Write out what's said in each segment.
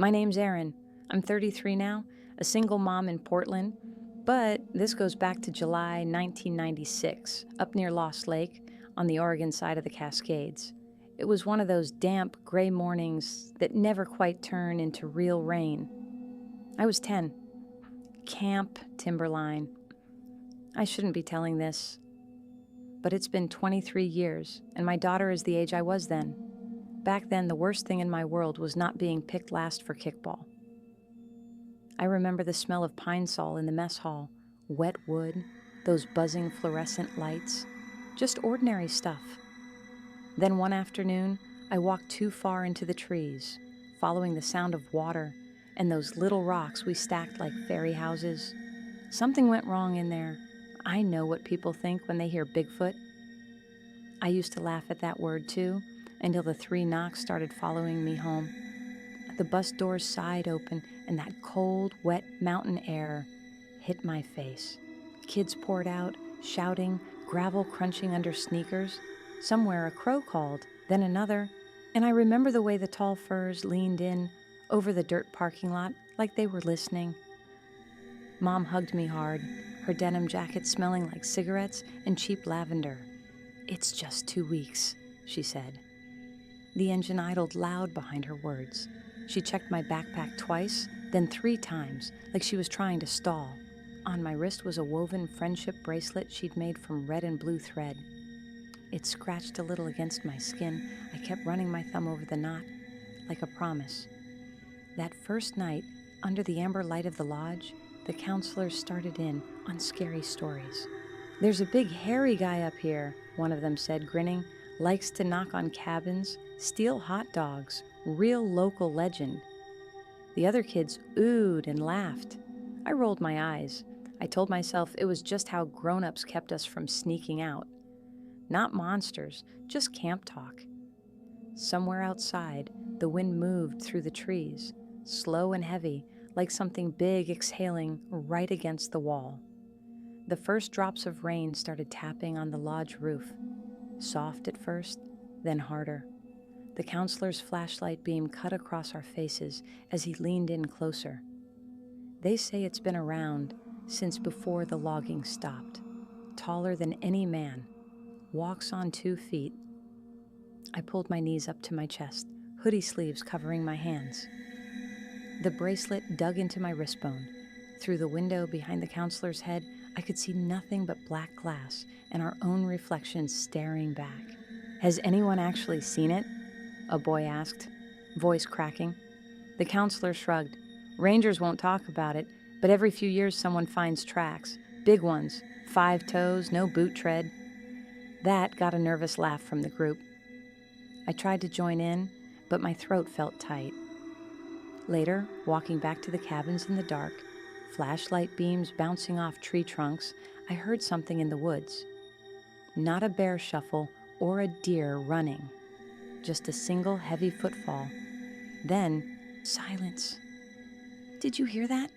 My name's Erin. I'm 33 now, a single mom in Portland, but this goes back to July 1996, up near Lost Lake, on the Oregon side of the Cascades. It was one of those damp, gray mornings that never quite turn into real rain. I was 10. Camp Timberline. I shouldn't be telling this, but it's been 23 years, and my daughter is the age I was then. Back then, the worst thing in my world was not being picked last for kickball. I remember the smell of pine sol in the mess hall, wet wood, those buzzing fluorescent lights, just ordinary stuff. Then one afternoon, I walked too far into the trees, following the sound of water and those little rocks we stacked like fairy houses. Something went wrong in there. I know what people think when they hear Bigfoot. I used to laugh at that word too, until the 3 knocks started following me home. The bus doors sighed open, and that cold, wet mountain air hit my face. Kids poured out, shouting, gravel crunching under sneakers. Somewhere a crow called, then another, and I remember the way the tall firs leaned in over the dirt parking lot like they were listening. Mom hugged me hard, her denim jacket smelling like cigarettes and cheap lavender. "It's just 2 weeks," she said. The engine idled loud behind her words. She checked my backpack twice, then 3 times, like she was trying to stall. On my wrist was a woven friendship bracelet she'd made from red and blue thread. It scratched a little against my skin. I kept running my thumb over the knot, like a promise. That first night, under the amber light of the lodge, the counselors started in on scary stories. "There's a big hairy guy up here," one of them said, grinning. "Likes to knock on cabins, steal hot dogs, real local legend." The other kids oohed and laughed. I rolled my eyes. I told myself it was just how grown-ups kept us from sneaking out. Not monsters, just camp talk. Somewhere outside, the wind moved through the trees, slow and heavy, like something big exhaling right against the wall. The first drops of rain started tapping on the lodge roof. Soft at first, then harder. The counselor's flashlight beam cut across our faces as he leaned in closer. They say it's been around since before the logging stopped. Taller than any man. Walks on 2 feet. I pulled my knees up to my chest, hoodie sleeves covering my hands. The bracelet dug into my wristbone. Through the window behind the counselor's head, I could see nothing but black glass and our own reflections staring back. "Has anyone actually seen it?" a boy asked, voice cracking. The counselor shrugged. "Rangers won't talk about it, but every few years someone finds tracks. Big ones, 5 toes, no boot tread." That got a nervous laugh from the group. I tried to join in, but my throat felt tight. Later, walking back to the cabins in the dark, flashlight beams bouncing off tree trunks, I heard something in the woods. Not a bear shuffle or a deer running, just a single heavy footfall. Then, silence. "Did you hear that?"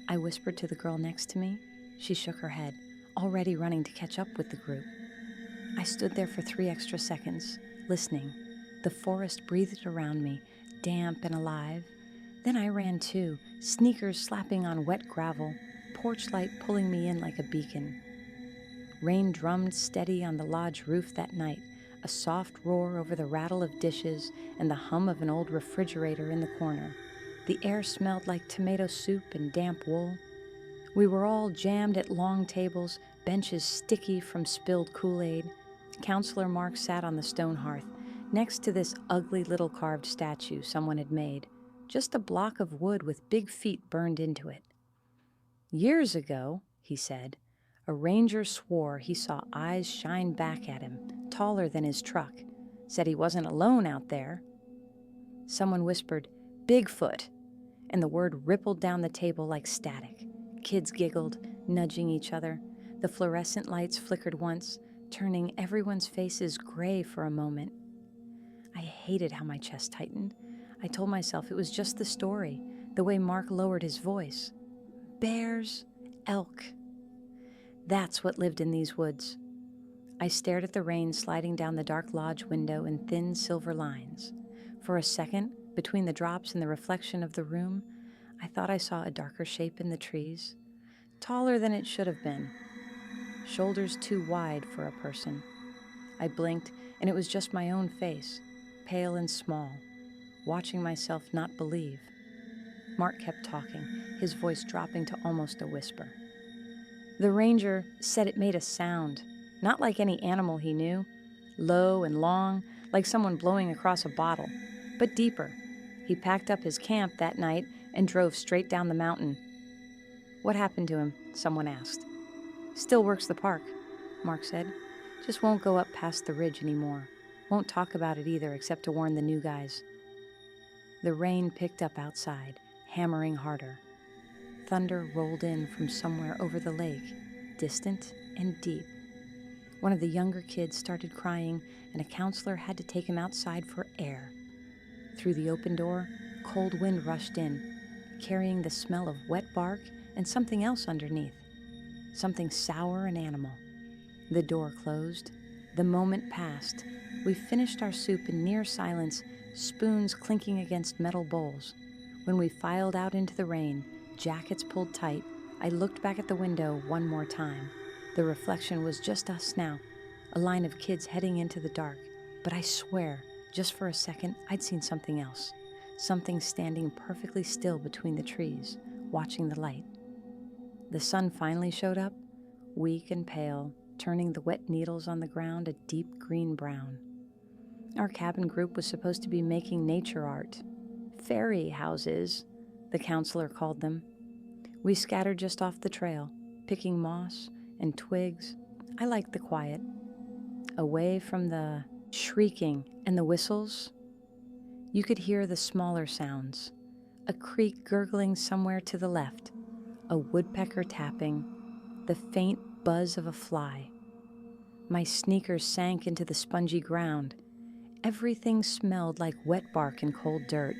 I whispered to the girl next to me. She shook her head, already running to catch up with the group. I stood there for 3 extra seconds, listening. The forest breathed around me, damp and alive. Then I ran too, sneakers slapping on wet gravel, porch light pulling me in like a beacon. Rain drummed steady on the lodge roof that night, a soft roar over the rattle of dishes and the hum of an old refrigerator in the corner. The air smelled like tomato soup and damp wool. We were all jammed at long tables, benches sticky from spilled Kool-Aid. Counselor Mark sat on the stone hearth, next to this ugly little carved statue someone had made, just a block of wood with big feet burned into it. "Years ago," he said, "a ranger swore he saw eyes shine back at him, taller than his truck. Said he wasn't alone out there." Someone whispered, "Bigfoot," and the word rippled down the table like static. Kids giggled, nudging each other. The fluorescent lights flickered once, turning everyone's faces gray for a moment. I hated how my chest tightened. I told myself it was just the story, the way Mark lowered his voice. Bears, elk. That's what lived in these woods. I stared at the rain sliding down the dark lodge window in thin silver lines. For a second, Between the drops and the reflection of the room, I thought I saw a darker shape in the trees, taller than it should have been, shoulders too wide for a person. I blinked, and it was just my own face, pale and small, watching myself not believe. Mark kept talking, his voice dropping to almost a whisper. The ranger said it made a sound, not like any animal he knew, low and long, like someone blowing across a bottle, but deeper. He packed up his camp that night and drove straight down the mountain. What happened to him? Someone asked. Still works the park, Mark said. Just won't go up past the ridge anymore. Won't talk about it either, except to warn the new guys. The rain picked up outside, hammering harder. Thunder rolled in from somewhere over the lake, distant and deep. One of the younger kids started crying, and a counselor had to take him outside for air. Through the open door, cold wind rushed in, carrying the smell of wet bark and something else underneath, something sour and animal. The door closed. The moment passed. We finished our soup in near silence, spoons clinking against metal bowls. When we filed out into the rain, jackets pulled tight, I looked back at the window one more time. The reflection was just us now, a line of kids heading into the dark. But I swear, just for a second, I'd seen something else. Something standing perfectly still between the trees, watching the light. The sun finally showed up, weak and pale, turning the wet needles on the ground a deep green brown. Our cabin group was supposed to be making nature art. Fairy houses, the counselor called them. We scattered just off the trail, picking moss and twigs. I liked the quiet. Away from the shrieking and the whistles, you could hear the smaller sounds. A creek gurgling somewhere to the left, a woodpecker tapping, the faint buzz of a fly. My sneakers sank into the spongy ground. Everything smelled like wet bark and cold dirt.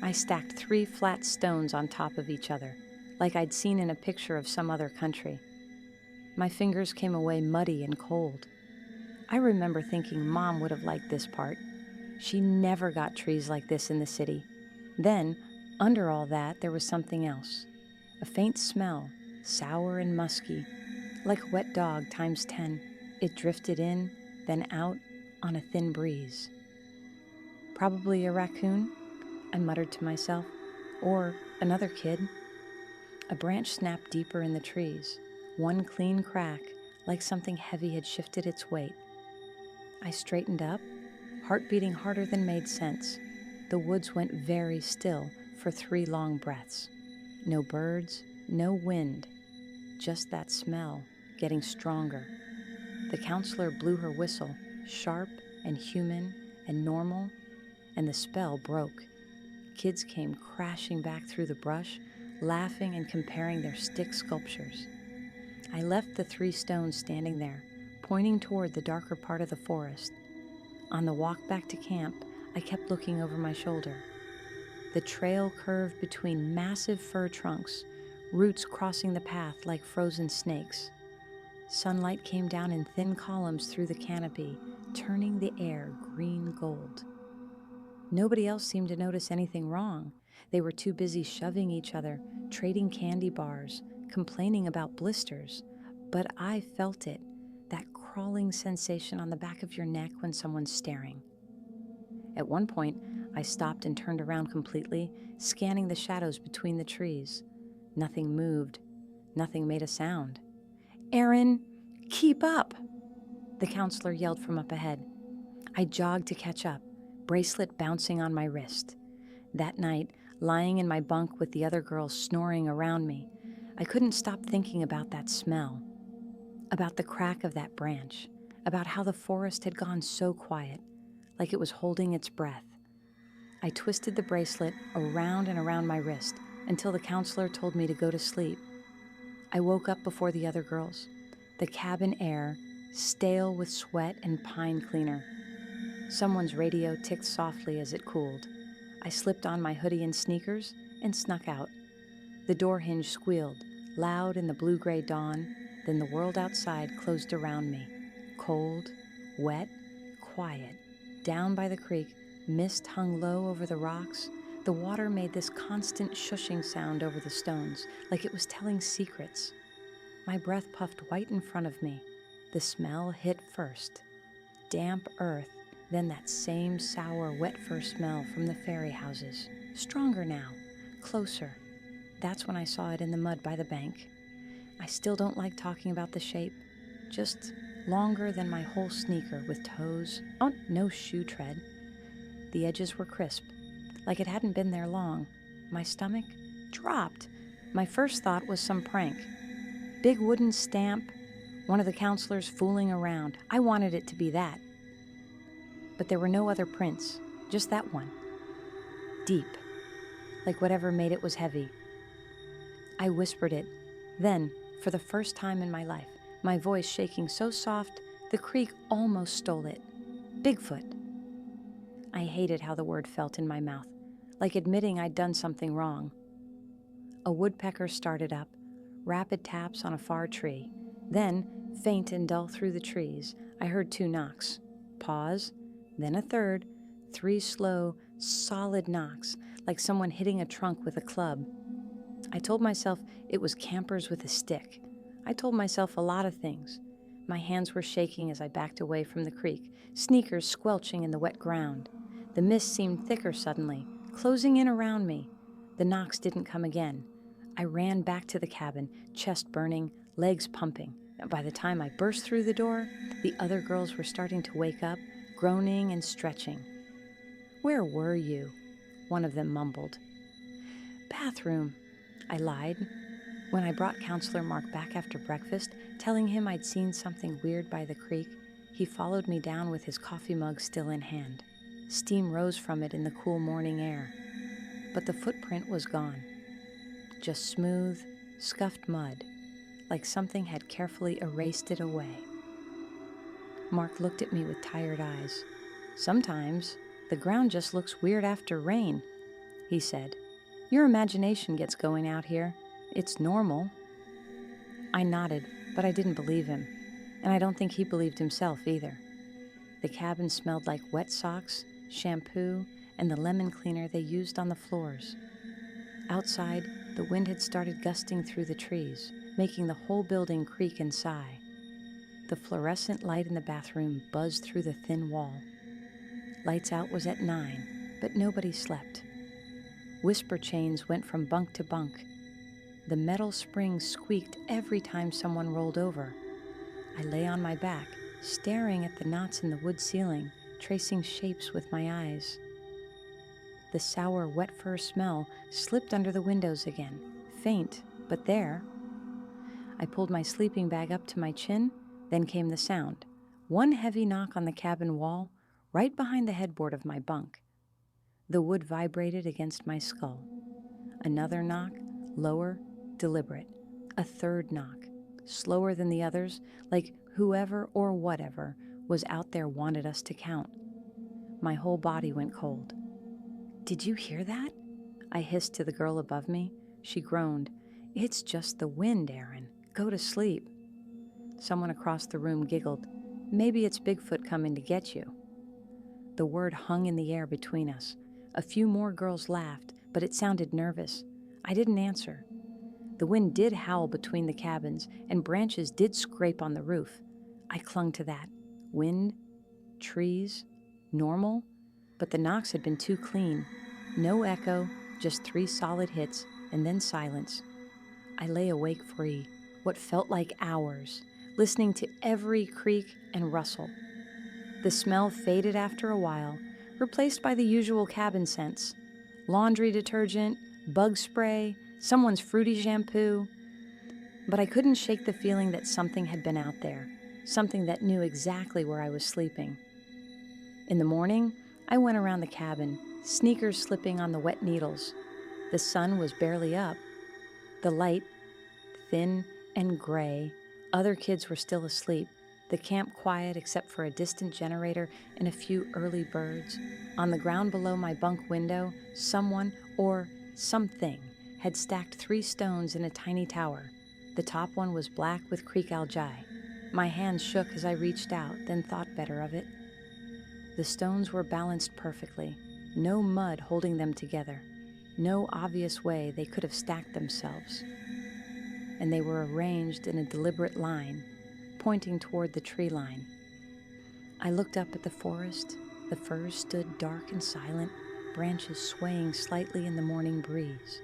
I stacked 3 flat stones on top of each other, like I'd seen in a picture of some other country. My fingers came away muddy and cold. I remember thinking Mom would have liked this part. She never got trees like this in the city. Then, under all that, there was something else. A faint smell, sour and musky, like a wet dog times 10. It drifted in, then out, on a thin breeze. Probably a raccoon, I muttered to myself, or another kid. A branch snapped deeper in the trees, one clean crack, like something heavy had shifted its weight. I straightened up, heart beating harder than made sense. The woods went very still for 3 long breaths. No birds, no wind, just that smell getting stronger. The counselor blew her whistle, sharp and human and normal, and the spell broke. Kids came crashing back through the brush, laughing and comparing their stick sculptures. I left the 3 stones standing there, pointing toward the darker part of the forest. On the walk back to camp, I kept looking over my shoulder. The trail curved between massive fir trunks, roots crossing the path like frozen snakes. Sunlight came down in thin columns through the canopy, turning the air green gold. Nobody else seemed to notice anything wrong. They were too busy shoving each other, trading candy bars, complaining about blisters. But I felt it, that crawling sensation on the back of your neck when someone's staring. At one point, I stopped and turned around completely, scanning the shadows between the trees. Nothing moved. Nothing made a sound. "Erin, keep up!" the counselor yelled from up ahead. I jogged to catch up, bracelet bouncing on my wrist. That night, lying in my bunk with the other girls snoring around me, I couldn't stop thinking about that smell, about the crack of that branch, about how the forest had gone so quiet, like it was holding its breath. I twisted the bracelet around and around my wrist until the counselor told me to go to sleep. I woke up before the other girls, the cabin air stale with sweat and pine cleaner. Someone's radio ticked softly as it cooled. I slipped on my hoodie and sneakers and snuck out. The door hinge squealed, loud in the blue-gray dawn, then the world outside closed around me. Cold, wet, quiet. Down by the creek, Mist hung low over the rocks. The water made this constant shushing sound over the stones, like it was telling secrets. My breath puffed white in front of me. The smell hit first. Damp earth, then that same sour, wet fur smell from the ferry houses. Stronger now, closer. That's when I saw it in the mud by the bank. I still don't like talking about the shape. Just longer than my whole sneaker with toes. Oh, no shoe tread. The edges were crisp, like it hadn't been there long. My stomach dropped. My first thought was some prank. Big wooden stamp, one of the counselors fooling around. I wanted it to be that. But there were no other prints, just that one. Deep, like whatever made it was heavy. I whispered it. Then, for the first time in my life, my voice shaking so soft, the creek almost stole it. Bigfoot. I hated how the word felt in my mouth, like admitting I'd done something wrong. A woodpecker started up, rapid taps on a far tree. Then, faint and dull through the trees, I heard 2 knocks. Pause, then a third, 3 slow, solid knocks, like someone hitting a trunk with a club. I told myself it was campers with a stick. I told myself a lot of things. My hands were shaking as I backed away from the creek, sneakers squelching in the wet ground. The mist seemed thicker suddenly, closing in around me. The knocks didn't come again. I ran back to the cabin, chest burning, legs pumping. By the time I burst through the door, the other girls were starting to wake up, groaning and stretching. "Where were you?" one of them mumbled. "Bathroom," I lied. When I brought Counselor Mark back after breakfast, telling him I'd seen something weird by the creek, he followed me down with his coffee mug still in hand. Steam rose from it in the cool morning air. But the footprint was gone. Just smooth, scuffed mud, like something had carefully erased it away. Mark looked at me with tired eyes. "Sometimes the ground just looks weird after rain," he said. "Your imagination gets going out here. It's normal." I nodded, but I didn't believe him, and I don't think he believed himself either. The cabin smelled like wet socks, shampoo, and the lemon cleaner they used on the floors. Outside, the wind had started gusting through the trees, making the whole building creak and sigh. The fluorescent light in the bathroom buzzed through the thin wall. Lights out was at 9, but nobody slept. Whisper chains went from bunk to bunk. The metal springs squeaked every time someone rolled over. I lay on my back, staring at the knots in the wood ceiling, tracing shapes with my eyes. The sour, wet fur smell slipped under the windows again, faint, but there. I pulled my sleeping bag up to my chin, then came the sound. One heavy knock on the cabin wall, right behind the headboard of my bunk. The wood vibrated against my skull. Another knock, lower, deliberate. A third knock, slower than the others, like whoever or whatever was out there wanted us to count. My whole body went cold. "Did you hear that?" I hissed to the girl above me. She groaned. "It's just the wind, Erin. Go to sleep." Someone across the room giggled. "Maybe it's Bigfoot coming to get you." The word hung in the air between us. A few more girls laughed, but it sounded nervous. I didn't answer. The wind did howl between the cabins, and branches did scrape on the roof. I clung to that. Wind, trees, normal, but the knocks had been too clean. No echo, just 3 solid hits, and then silence. I lay awake free, what felt like hours, listening to every creak and rustle. The smell faded after a while, replaced by the usual cabin scents. Laundry detergent, bug spray, someone's fruity shampoo. But I couldn't shake the feeling that something had been out there, something that knew exactly where I was sleeping. In the morning, I went around the cabin, sneakers slipping on the wet needles. The sun was barely up. The light, thin and gray, other kids were still asleep, the camp quiet except for a distant generator and a few early birds. On the ground below my bunk window, someone or something had stacked 3 stones in a tiny tower. The top one was black with creek algae. My hands shook as I reached out, then thought better of it. The stones were balanced perfectly, no mud holding them together, no obvious way they could have stacked themselves. And they were arranged in a deliberate line, pointing toward the tree line. I looked up at the forest. The firs stood dark and silent, branches swaying slightly in the morning breeze.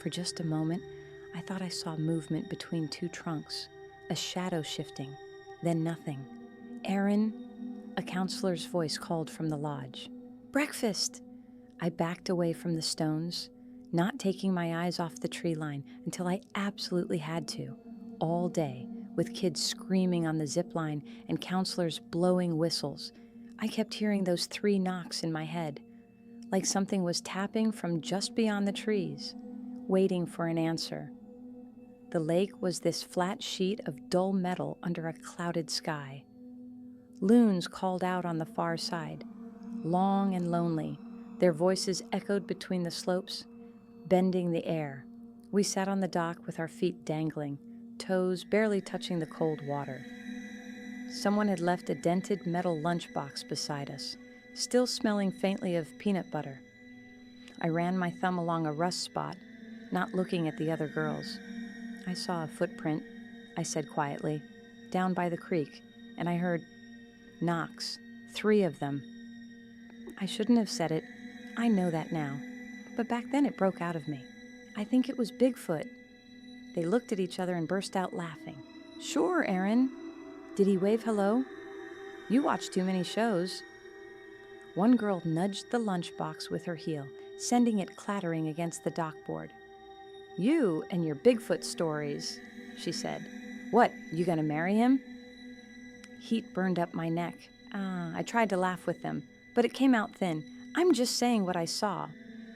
For just a moment, I thought I saw movement between two trunks, a shadow shifting, then nothing. "Erin," a counselor's voice called from the lodge. "Breakfast!" I backed away from the stones, not taking my eyes off the tree line until I absolutely had to, all day, with kids screaming on the zip line and counselors blowing whistles. I kept hearing those 3 knocks in my head, like something was tapping from just beyond the trees, waiting for an answer. The lake was this flat sheet of dull metal under a clouded sky. Loons called out on the far side, long and lonely. Their voices echoed between the slopes, bending the air. We sat on the dock with our feet dangling, toes barely touching the cold water. Someone had left a dented metal lunchbox beside us, still smelling faintly of peanut butter. I ran my thumb along a rust spot, not looking at the other girls. "I saw a footprint," I said quietly, "down by the creek, and I heard knocks, 3 of them." I shouldn't have said it. I know that now. But back then it broke out of me. "I think it was Bigfoot." They looked at each other and burst out laughing. "Sure, Erin. Did he wave hello? You watch too many shows." One girl nudged the lunchbox with her heel, sending it clattering against the dockboard. "You and your Bigfoot stories," she said. "What, you gonna marry him?" Heat burned up my neck. I tried to laugh with them, but it came out thin. "I'm just saying what I saw.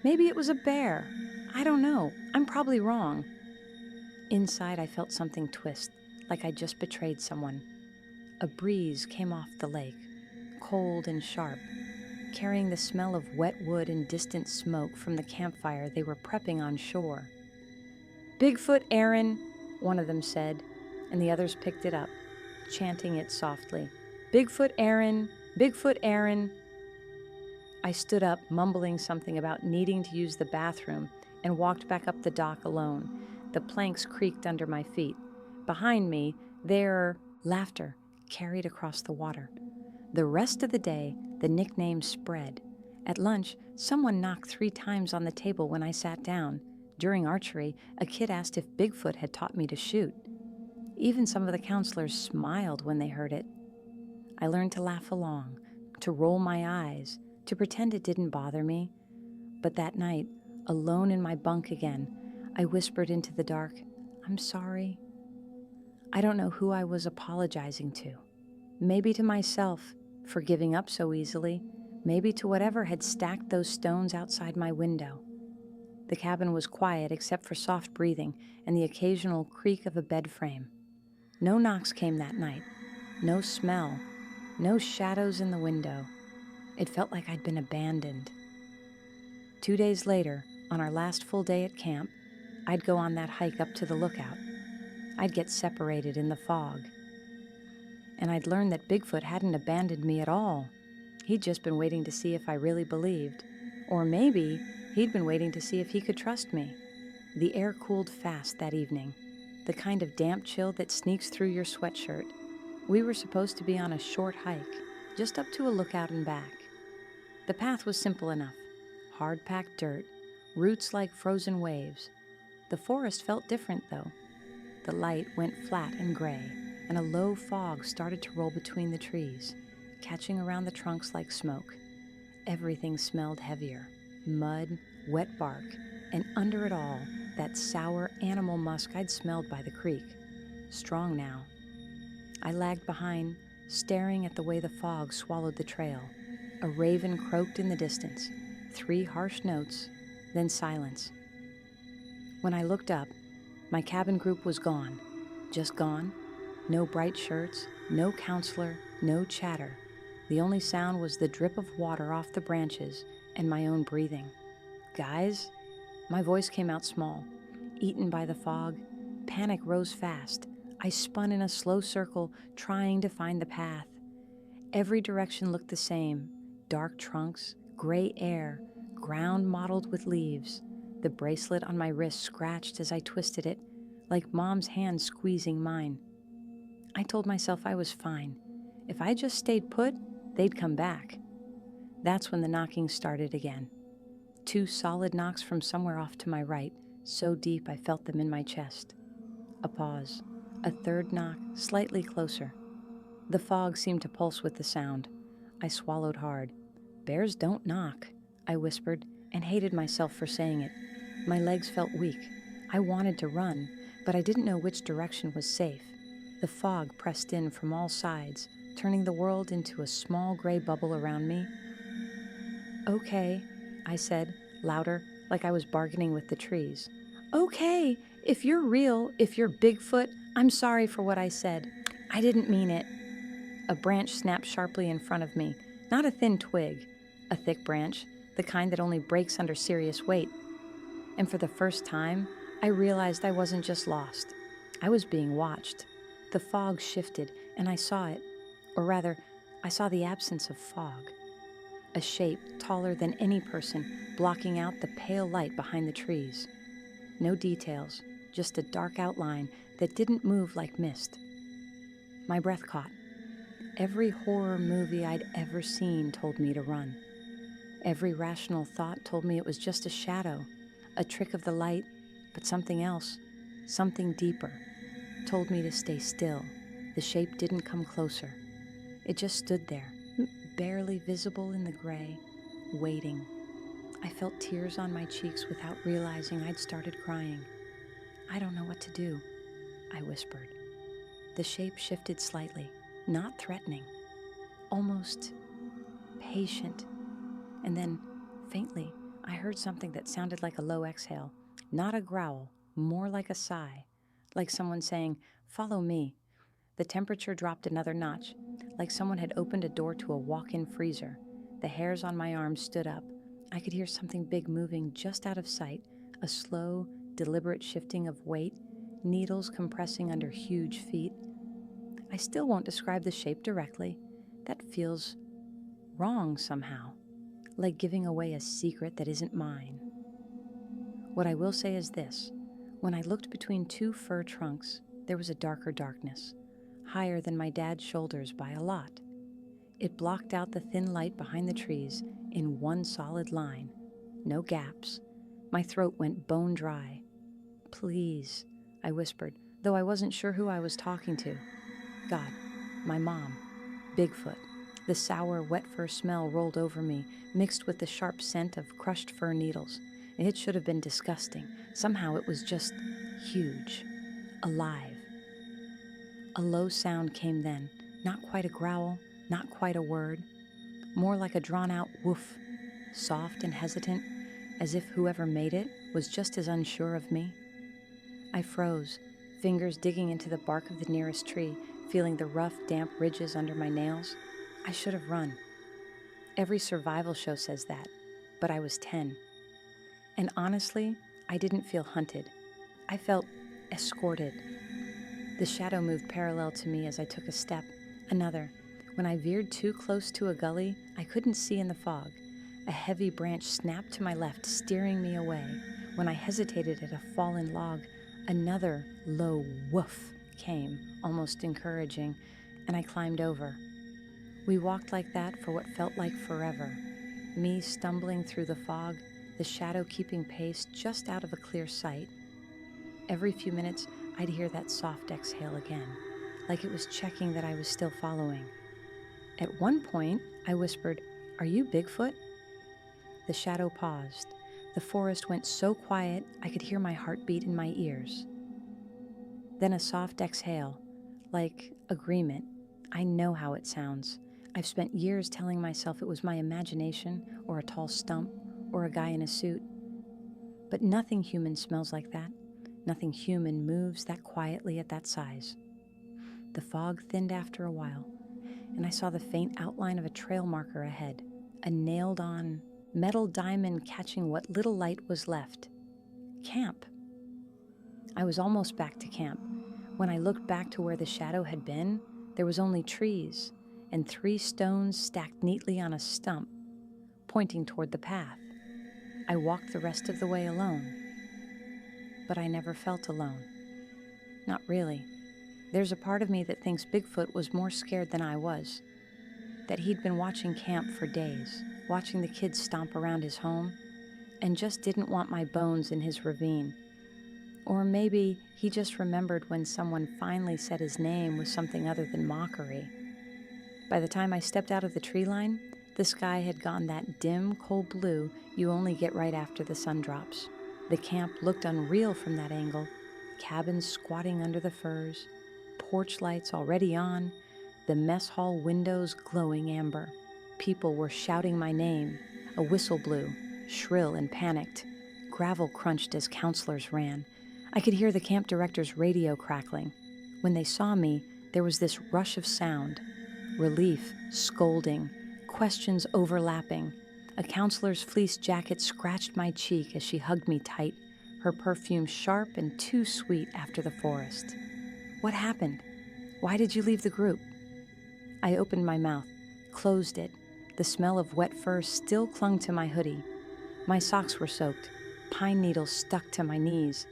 Maybe it was a bear. I don't know. I'm probably wrong." Inside, I felt something twist, like I'd just betrayed someone. A breeze came off the lake, cold and sharp, carrying the smell of wet wood and distant smoke from the campfire they were prepping on shore. "Bigfoot, Erin," one of them said, and the others picked it up, chanting it softly. "Bigfoot, Erin, Bigfoot, Erin." I stood up, mumbling something about needing to use the bathroom, and walked back up the dock alone. The planks creaked under my feet. Behind me, their laughter carried across the water. The rest of the day, the nickname spread. At lunch, someone knocked 3 times on the table when I sat down. During archery, a kid asked if Bigfoot had taught me to shoot. Even some of the counselors smiled when they heard it. I learned to laugh along, to roll my eyes, to pretend it didn't bother me. But that night, alone in my bunk again, I whispered into the dark, "I'm sorry." I don't know who I was apologizing to. Maybe to myself for giving up so easily, maybe to whatever had stacked those stones outside my window. The cabin was quiet except for soft breathing and the occasional creak of a bed frame. No knocks came that night, no smell, no shadows in the window. It felt like I'd been abandoned. 2 days later, on our last full day at camp, I'd go on that hike up to the lookout. I'd get separated in the fog. And I'd learn that Bigfoot hadn't abandoned me at all. He'd just been waiting to see if I really believed. Or maybe he'd been waiting to see if he could trust me. The air cooled fast that evening, the kind of damp chill that sneaks through your sweatshirt. We were supposed to be on a short hike, just up to a lookout and back. The path was simple enough. Hard-packed dirt, roots like frozen waves. The forest felt different, though. The light went flat and gray, and a low fog started to roll between the trees, catching around the trunks like smoke. Everything smelled heavier. Mud, wet bark, and under it all, that sour animal musk I'd smelled by the creek. Strong now. I lagged behind, staring at the way the fog swallowed the trail. A raven croaked in the distance, 3 harsh notes, then silence. When I looked up, my cabin group was gone. Just gone. No bright shirts, no counselor, no chatter. The only sound was the drip of water off the branches and my own breathing. "Guys?" My voice came out small. Eaten by the fog, panic rose fast. I spun in a slow circle, trying to find the path. Every direction looked the same: dark trunks, gray air, ground mottled with leaves. The bracelet on my wrist scratched as I twisted it, like Mom's hand squeezing mine. I told myself I was fine. If I just stayed put, they'd come back. That's when the knocking started again. 2 solid knocks from somewhere off to my right, so deep I felt them in my chest. A pause. A third knock, slightly closer. The fog seemed to pulse with the sound. I swallowed hard. "Bears don't knock," I whispered, and hated myself for saying it. My legs felt weak. I wanted to run, but I didn't know which direction was safe. The fog pressed in from all sides, turning the world into a small gray bubble around me. "Okay," I said, louder, like I was bargaining with the trees. "Okay, if you're real, if you're Bigfoot, I'm sorry for what I said. I didn't mean it." A branch snapped sharply in front of me, not a thin twig, a thick branch, the kind that only breaks under serious weight. And for the first time, I realized I wasn't just lost. I was being watched. The fog shifted, and I saw it. Or rather, I saw the absence of fog. A shape taller than any person, blocking out the pale light behind the trees. No details, just a dark outline that didn't move like mist. My breath caught. Every horror movie I'd ever seen told me to run. Every rational thought told me it was just a shadow, a trick of the light, but something else, something deeper, told me to stay still. The shape didn't come closer. It just stood there, barely visible in the gray, waiting. I felt tears on my cheeks without realizing I'd started crying. "I don't know what to do," I whispered. The shape shifted slightly, not threatening, almost patient. And then, faintly, I heard something that sounded like a low exhale, not a growl, more like a sigh, like someone saying, "Follow me." The temperature dropped another notch, like someone had opened a door to a walk-in freezer. The hairs on my arms stood up. I could hear something big moving just out of sight, a slow, deliberate shifting of weight, needles compressing under huge feet. I still won't describe the shape directly. That feels wrong somehow, like giving away a secret that isn't mine. What I will say is this: when I looked between 2 fir trunks, there was a darker darkness, higher than my dad's shoulders by a lot. It blocked out the thin light behind the trees in one solid line, no gaps. My throat went bone dry. "Please," I whispered, though I wasn't sure who I was talking to. God, my mom, Bigfoot. The sour, wet fur smell rolled over me, mixed with the sharp scent of crushed fir needles. It should have been disgusting. Somehow it was just huge, alive. A low sound came then, not quite a growl, not quite a word, more like a drawn-out woof, soft and hesitant, as if whoever made it was just as unsure of me. I froze, fingers digging into the bark of the nearest tree, feeling the rough, damp ridges under my nails. I should have run. Every survival show says that, but I was 10. And honestly, I didn't feel hunted. I felt escorted. The shadow moved parallel to me as I took a step, another. When I veered too close to a gully, I couldn't see in the fog. A heavy branch snapped to my left, steering me away. When I hesitated at a fallen log, another low woof came, almost encouraging, and I climbed over. We walked like that for what felt like forever, me stumbling through the fog, the shadow keeping pace just out of a clear sight. Every few minutes, I'd hear that soft exhale again, like it was checking that I was still following. At one point, I whispered, "Are you Bigfoot?" The shadow paused. The forest went so quiet, I could hear my heartbeat in my ears. Then a soft exhale, like agreement. I know how it sounds. I've spent years telling myself it was my imagination, or a tall stump, or a guy in a suit. But nothing human smells like that. Nothing human moves that quietly at that size. The fog thinned after a while, and I saw the faint outline of a trail marker ahead, a nailed-on metal diamond catching what little light was left. Camp. I was almost back to camp. When I looked back to where the shadow had been, there was only trees, and 3 stones stacked neatly on a stump, pointing toward the path. I walked the rest of the way alone. But I never felt alone. Not really. There's a part of me that thinks Bigfoot was more scared than I was. That he'd been watching camp for days, watching the kids stomp around his home, and just didn't want my bones in his ravine. Or maybe he just remembered when someone finally said his name with something other than mockery. By the time I stepped out of the tree line, the sky had gone that dim, cold blue you only get right after the sun drops. The camp looked unreal from that angle, cabins squatting under the firs, porch lights already on, the mess hall windows glowing amber. People were shouting my name. A whistle blew, shrill and panicked. Gravel crunched as counselors ran. I could hear the camp director's radio crackling. When they saw me, there was this rush of sound. Relief, scolding, questions overlapping. A counselor's fleece jacket scratched my cheek as she hugged me tight, her perfume sharp and too sweet after the forest. What happened? Why did you leave the group? I opened my mouth, closed it. The smell of wet fur still clung to my hoodie. My socks were soaked, pine needles stuck to my knees.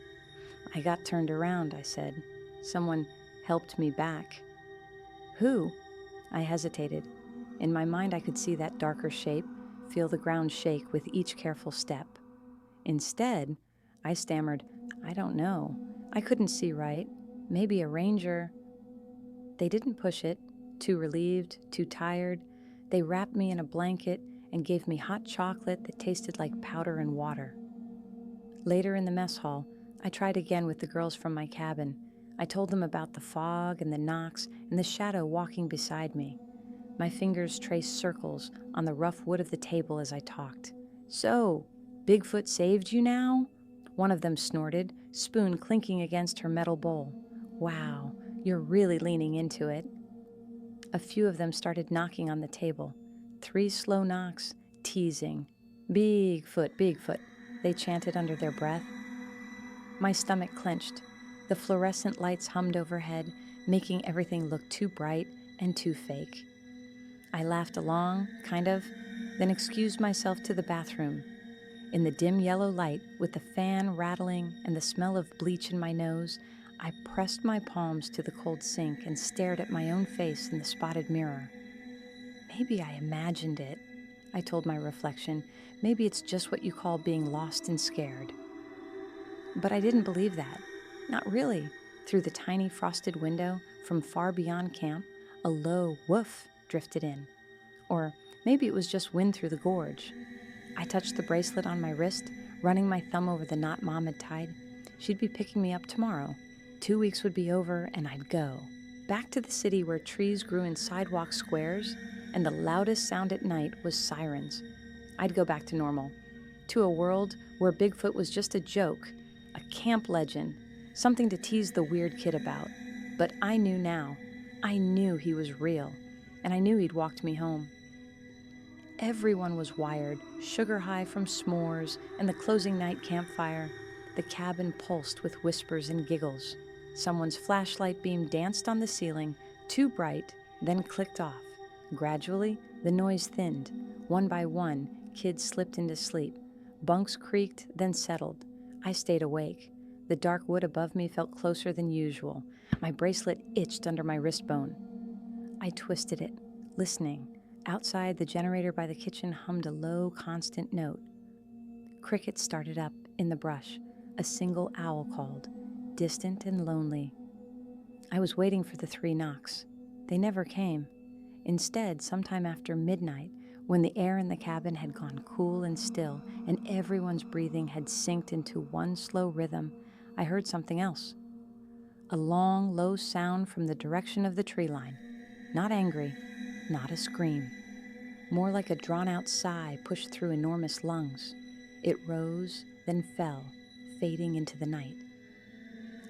I got turned around, I said. Someone helped me back. Who? I hesitated. In my mind, I could see that darker shape, feel the ground shake with each careful step. Instead, I stammered, I don't know. I couldn't see right. Maybe a ranger. They didn't push it. Too relieved, too tired. They wrapped me in a blanket and gave me hot chocolate that tasted like powder and water. Later in the mess hall, I tried again with the girls from my cabin. I told them about the fog and the knocks and the shadow walking beside me. My fingers traced circles on the rough wood of the table as I talked. So, Bigfoot saved you now? One of them snorted, spoon clinking against her metal bowl. Wow, you're really leaning into it. A few of them started knocking on the table. 3 slow knocks, teasing. Bigfoot, Bigfoot, they chanted under their breath. My stomach clenched. The fluorescent lights hummed overhead, making everything look too bright and too fake. I laughed along, kind of, then excused myself to the bathroom. In the dim yellow light, with the fan rattling and the smell of bleach in my nose, I pressed my palms to the cold sink and stared at my own face in the spotted mirror. Maybe I imagined it, I told my reflection. Maybe it's just what you call being lost and scared. But I didn't believe that. Not really. Through the tiny frosted window, from far beyond camp, a low woof drifted in. Or maybe it was just wind through the gorge. I touched the bracelet on my wrist, running my thumb over the knot Mom had tied. She'd be picking me up tomorrow. 2 weeks would be over, and I'd go. Back to the city where trees grew in sidewalk squares, and the loudest sound at night was sirens. I'd go back to normal. To a world where Bigfoot was just a joke, a camp legend, something to tease the weird kid about. But I knew now. I knew he was real, and I knew he'd walked me home. Everyone was wired, sugar high from s'mores and the closing night campfire. The cabin pulsed with whispers and giggles. Someone's flashlight beam danced on the ceiling, too bright, then clicked off. Gradually, the noise thinned. One by one, kids slipped into sleep. Bunks creaked, then settled. I stayed awake. The dark wood above me felt closer than usual. My bracelet itched under my wrist bone. I twisted it, listening. Outside, the generator by the kitchen hummed a low, constant note. Crickets started up in the brush. A single owl called, distant and lonely. I was waiting for the 3 knocks. They never came. Instead, sometime after midnight, when the air in the cabin had gone cool and still, and everyone's breathing had synced into one slow rhythm, I heard something else. A long, low sound from the direction of the tree line. Not angry, not a scream. More like a drawn-out sigh pushed through enormous lungs. It rose, then fell, fading into the night.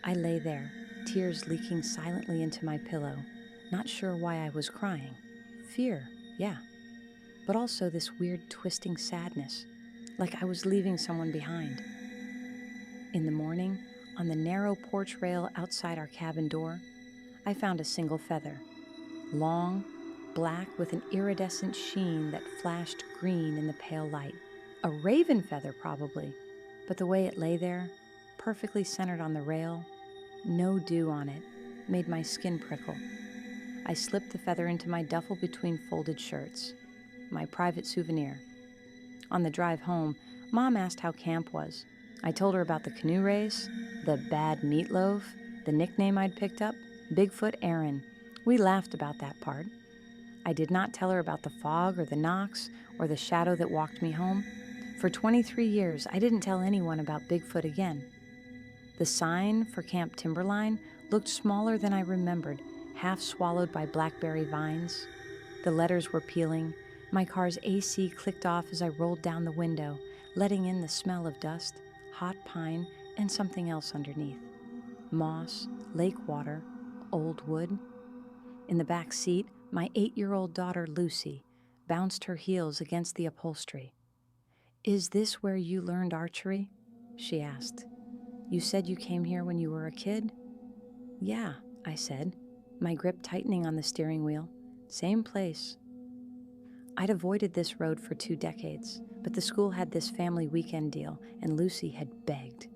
I lay there, tears leaking silently into my pillow, not sure why I was crying. Fear, yeah. But also this weird twisting sadness, like I was leaving someone behind. In the morning, on the narrow porch rail outside our cabin door, I found a single feather. Long, black with an iridescent sheen that flashed green in the pale light. A raven feather, probably, but the way it lay there, perfectly centered on the rail, no dew on it, made my skin prickle. I slipped the feather into my duffel between folded shirts, my private souvenir. On the drive home, Mom asked how camp was. I told her about the canoe race, the bad meatloaf, the nickname I'd picked up, Bigfoot Erin. We laughed about that part. I did not tell her about the fog or the knocks or the shadow that walked me home. For 23 years, I didn't tell anyone about Bigfoot again. The sign for Camp Timberline looked smaller than I remembered, half swallowed by blackberry vines. The letters were peeling. My car's AC clicked off as I rolled down the window, letting in the smell of dust, hot pine, and something else underneath. Moss, lake water, old wood. In the back seat, my 8-year-old daughter, Lucy, bounced her heels against the upholstery. "Is this where you learned archery?" she asked. "You said you came here when you were a kid?" "Yeah," I said, my grip tightening on the steering wheel. "Same place." I'd avoided this road for 2 decades, but the school had this family weekend deal, and Lucy had begged.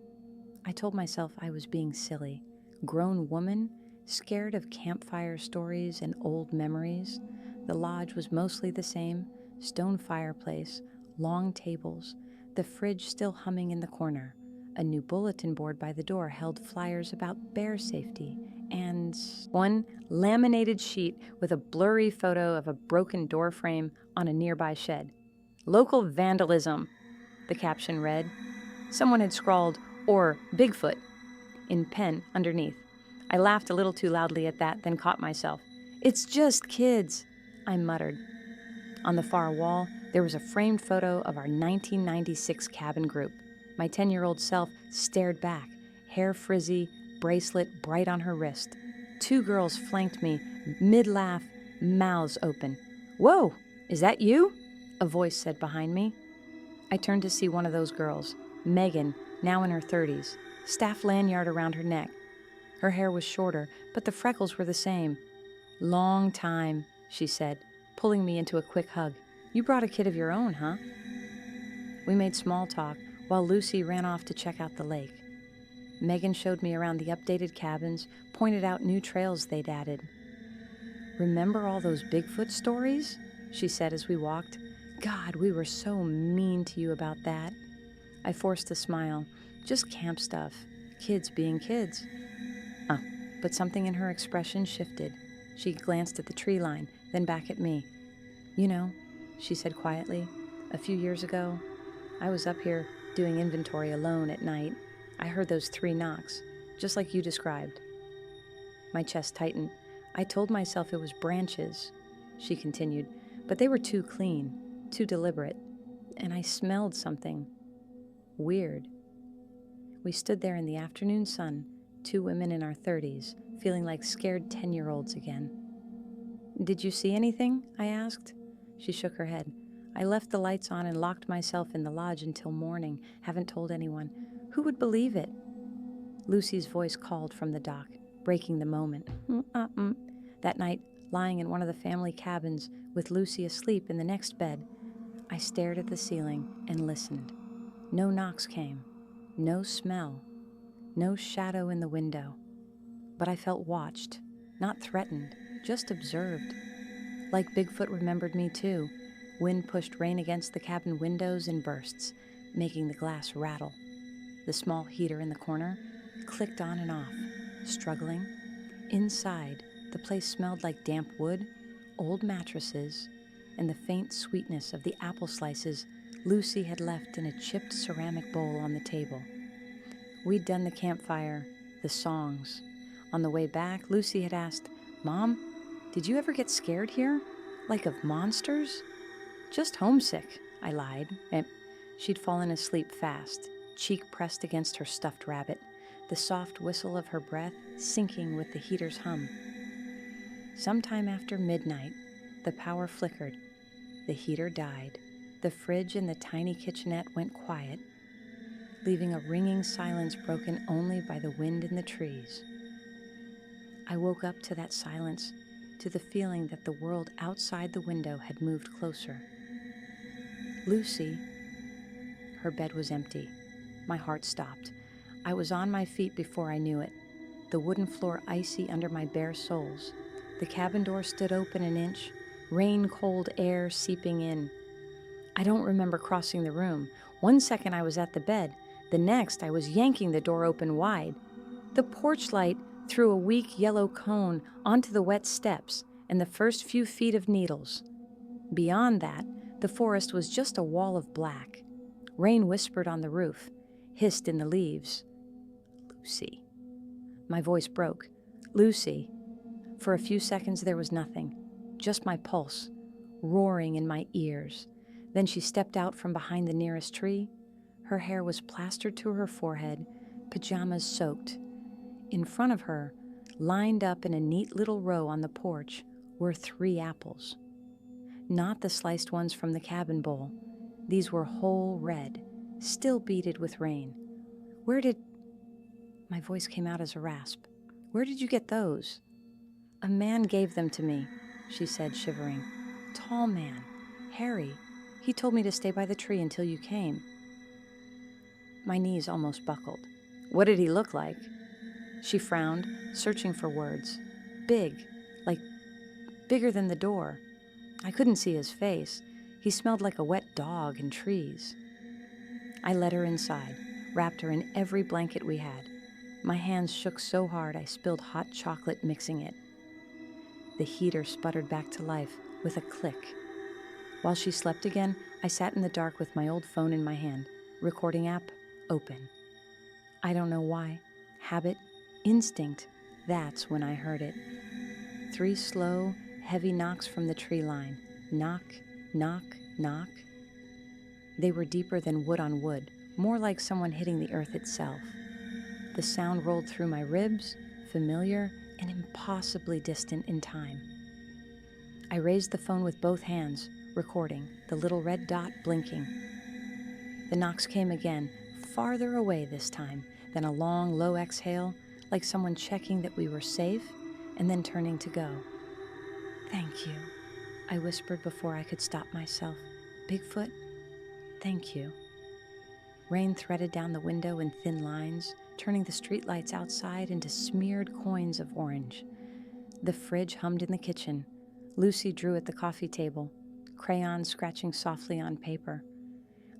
I told myself I was being silly. Grown woman, scared of campfire stories and old memories. The lodge was mostly the same, stone fireplace, long tables, the fridge still humming in the corner. A new bulletin board by the door held flyers about bear safety, and one laminated sheet with a blurry photo of a broken door frame on a nearby shed. "Local vandalism," the caption read. Someone had scrawled, "or Bigfoot," in pen underneath. I laughed a little too loudly at that, then caught myself. "It's just kids," I muttered. On the far wall, there was a framed photo of our 1996 cabin group. My 10-year-old self stared back, hair frizzy, bracelet bright on her wrist. 2 girls flanked me, mid-laugh, mouths open. "Whoa, is that you?" a voice said behind me. I turned to see one of those girls, Megan, now in her 30s, staff lanyard around her neck. Her hair was shorter, but the freckles were the same. "Long time," she said, pulling me into a quick hug. "You brought a kid of your own, huh?" We made small talk while Lucy ran off to check out the lake. Megan showed me around the updated cabins, pointed out new trails they'd added. "Remember all those Bigfoot stories?" she said as we walked. "God, we were so mean to you about that." I forced a smile. Just camp stuff. Kids being kids. But something in her expression shifted. She glanced at the tree line, then back at me. "You know," she said quietly, "a few years ago, I was up here doing inventory alone at night. I heard those 3 knocks, just like you described." My chest tightened. "I told myself it was branches," she continued, "but they were too clean, too deliberate. And I smelled something weird." We stood there in the afternoon sun, 2 women in our 30s, feeling like scared 10-year-olds again. "Did you see anything?" I asked. She shook her head. "I left the lights on and locked myself in the lodge until morning. Haven't told anyone. Who would believe it?" Lucy's voice called from the dock, breaking the moment. That night, lying in one of the family cabins with Lucy asleep in the next bed, I stared at the ceiling and listened. No knocks came. No smell. No shadow in the window. But I felt watched, not threatened, just observed. Like Bigfoot remembered me too. Wind pushed rain against the cabin windows in bursts, making the glass rattle. The small heater in the corner clicked on and off, struggling. Inside, the place smelled like damp wood, old mattresses, and the faint sweetness of the apple slices Lucy had left in a chipped ceramic bowl on the table. We'd done the campfire, the songs. On the way back, Lucy had asked, "Mom, did you ever get scared here? Like of monsters?" "Just homesick," I lied. She'd fallen asleep fast, cheek pressed against her stuffed rabbit, the soft whistle of her breath syncing with the heater's hum. Sometime after midnight, the power flickered. The heater died. The fridge in the tiny kitchenette went quiet, leaving a ringing silence broken only by the wind in the trees. I woke up to that silence, to the feeling that the world outside the window had moved closer. Lucy. Her bed was empty. My heart stopped. I was on my feet before I knew it, the wooden floor icy under my bare soles. The cabin door stood open an inch, rain-cold air seeping in. I don't remember crossing the room. One second I was at the bed. The next I was yanking the door open wide. The porch light threw a weak yellow cone onto the wet steps and the first few feet of needles. Beyond that, the forest was just a wall of black. Rain whispered on the roof, hissed in the leaves. Lucy. My voice broke. Lucy. For a few seconds there was nothing, just my pulse, roaring in my ears. Then she stepped out from behind the nearest tree. Her hair was plastered to her forehead, pajamas soaked. In front of her, lined up in a neat little row on the porch, were 3 apples. Not the sliced ones from the cabin bowl. These were whole red, still beaded with rain. My voice came out as a rasp. Where did you get those? A man gave them to me, she said, shivering. Tall man. Harry. He told me to stay by the tree until you came. My knees almost buckled. What did he look like? She frowned, searching for words. Big, like bigger than the door. I couldn't see his face. He smelled like a wet dog and trees. I led her inside, wrapped her in every blanket we had. My hands shook so hard I spilled hot chocolate mixing it. The heater sputtered back to life with a click. While she slept again, I sat in the dark with my old phone in my hand, recording app open. I don't know why. Habit, instinct, that's when I heard it. 3 slow, heavy knocks from the tree line. Knock, knock, knock. They were deeper than wood on wood, more like someone hitting the earth itself. The sound rolled through my ribs, familiar and impossibly distant in time. I raised the phone with both hands, recording, the little red dot blinking. The knocks came again, farther away this time, then a long, low exhale, like someone checking that we were safe, and then turning to go. Thank you, I whispered before I could stop myself. Bigfoot, thank you. Rain threaded down the window in thin lines, turning the streetlights outside into smeared coins of orange. The fridge hummed in the kitchen. Lucy drew at the coffee table, crayons scratching softly on paper.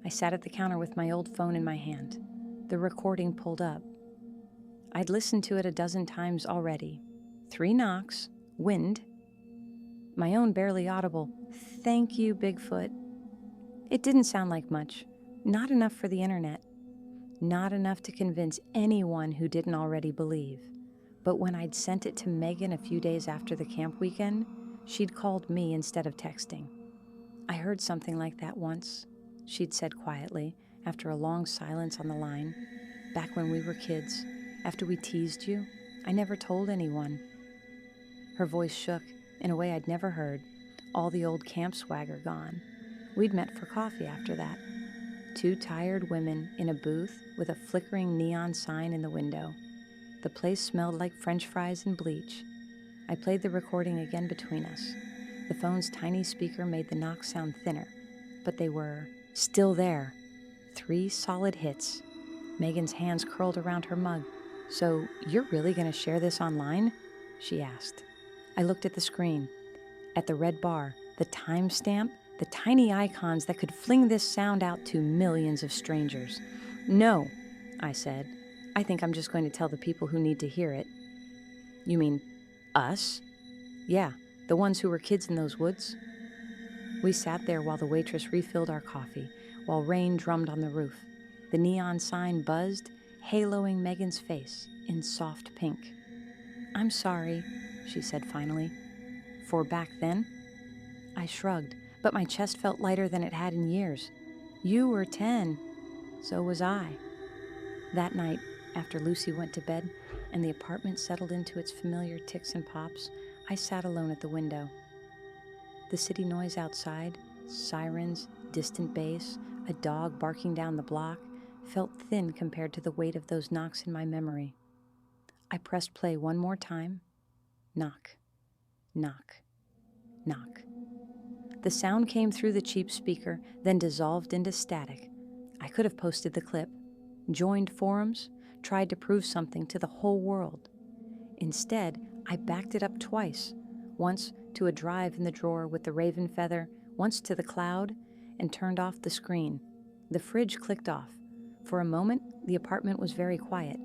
I sat at the counter with my old phone in my hand. The recording pulled up. I'd listened to it a dozen times already. 3 knocks, wind. My own barely audible, thank you, Bigfoot. It didn't sound like much. Not enough for the internet. Not enough to convince anyone who didn't already believe. But when I'd sent it to Megan a few days after the camp weekend, she'd called me instead of texting. I heard something like that once, she'd said quietly, after a long silence on the line. Back when we were kids, after we teased you, I never told anyone. Her voice shook in a way I'd never heard, all the old camp swagger gone. We'd met for coffee after that. 2 tired women in a booth with a flickering neon sign in the window. The place smelled like French fries and bleach. I played the recording again between us. The phone's tiny speaker made the knocks sound thinner, but they were still there. 3 solid hits. Megan's hands curled around her mug. So, you're really going to share this online? She asked. I looked at the screen, at the red bar, the timestamp, the tiny icons that could fling this sound out to millions of strangers. No, I said. I think I'm just going to tell the people who need to hear it. You mean us? Yeah, the ones who were kids in those woods. We sat there while the waitress refilled our coffee, while rain drummed on the roof. The neon sign buzzed, haloing Megan's face in soft pink. I'm sorry, she said finally. For back then? I shrugged, but my chest felt lighter than it had in years. You were 10. So was I. That night, after Lucy went to bed and the apartment settled into its familiar ticks and pops, I sat alone at the window. The city noise outside, sirens, distant bass, a dog barking down the block, felt thin compared to the weight of those knocks in my memory. I pressed play one more time. Knock. Knock, knock. The sound came through the cheap speaker, then dissolved into static. I could have posted the clip, joined forums, tried to prove something to the whole world. Instead, I backed it up twice, once to a drive in the drawer with the raven feather, once to the cloud, and turned off the screen. The fridge clicked off. For a moment, the apartment was very quiet.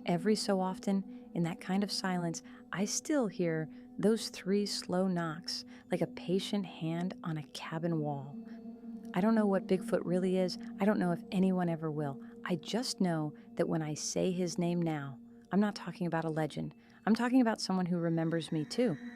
Every so often, in that kind of silence, I still hear those 3 slow knocks, like a patient hand on a cabin wall. I don't know what Bigfoot really is. I don't know if anyone ever will. I just know that when I say his name now, I'm not talking about a legend. I'm talking about someone who remembers me too.